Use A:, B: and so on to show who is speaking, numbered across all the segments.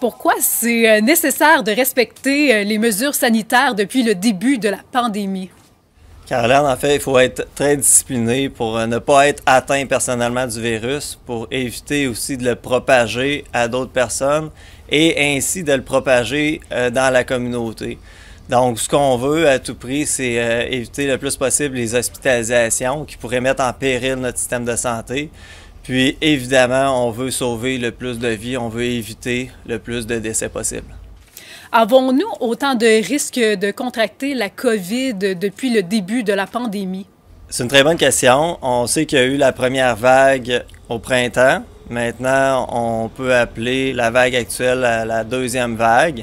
A: Pourquoi c'est nécessaire de respecter les mesures sanitaires depuis le début de la pandémie?
B: Caroline, en fait, il faut être très discipliné pour ne pas être atteint personnellement du virus, pour éviter aussi de le propager à d'autres personnes et ainsi de le propager dans la communauté. Donc, ce qu'on veut à tout prix, c'est éviter le plus possible les hospitalisations qui pourraient mettre en péril notre système de santé. Puis, évidemment, on veut sauver le plus de vies, on veut éviter le plus de décès possible.
A: Avons-nous autant de risques de contracter la COVID depuis le début de la pandémie?
B: C'est une très bonne question. On sait qu'il y a eu la première vague au printemps. Maintenant, on peut appeler la vague actuelle la deuxième vague.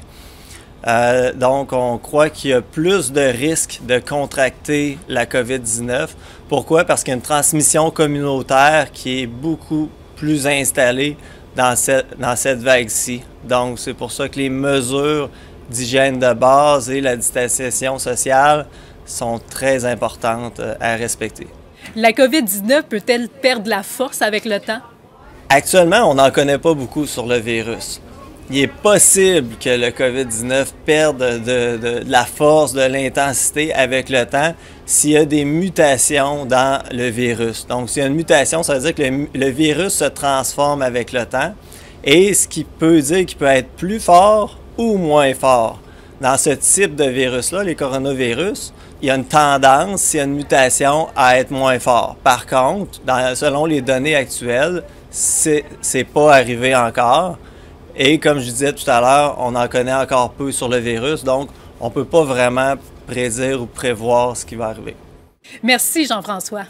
B: Donc, on croit qu'il y a plus de risques de contracter la COVID-19. Pourquoi? Parce qu'il y a une transmission communautaire qui est beaucoup plus installée dans cette vague-ci. Donc, c'est pour ça que les mesures d'hygiène de base et la distanciation sociale sont très importantes à respecter.
A: La COVID-19 peut-elle perdre la force avec le temps?
B: Actuellement, on n'en connaît pas beaucoup sur le virus. Il est possible que le COVID-19 perde de la force, de l'intensité avec le temps s'il y a des mutations dans le virus. Donc, s'il y a une mutation, ça veut dire que le virus se transforme avec le temps et ce qui peut dire qu'il peut être plus fort ou moins fort. Dans ce type de virus-là, les coronavirus, il y a une tendance, s'il y a une mutation, à être moins fort. Par contre, selon les données actuelles, c'est pas arrivé encore. Et comme je disais tout à l'heure, on en connaît encore peu sur le virus, donc on ne peut pas vraiment prédire ou prévoir ce qui va arriver.
A: Merci Jean-François.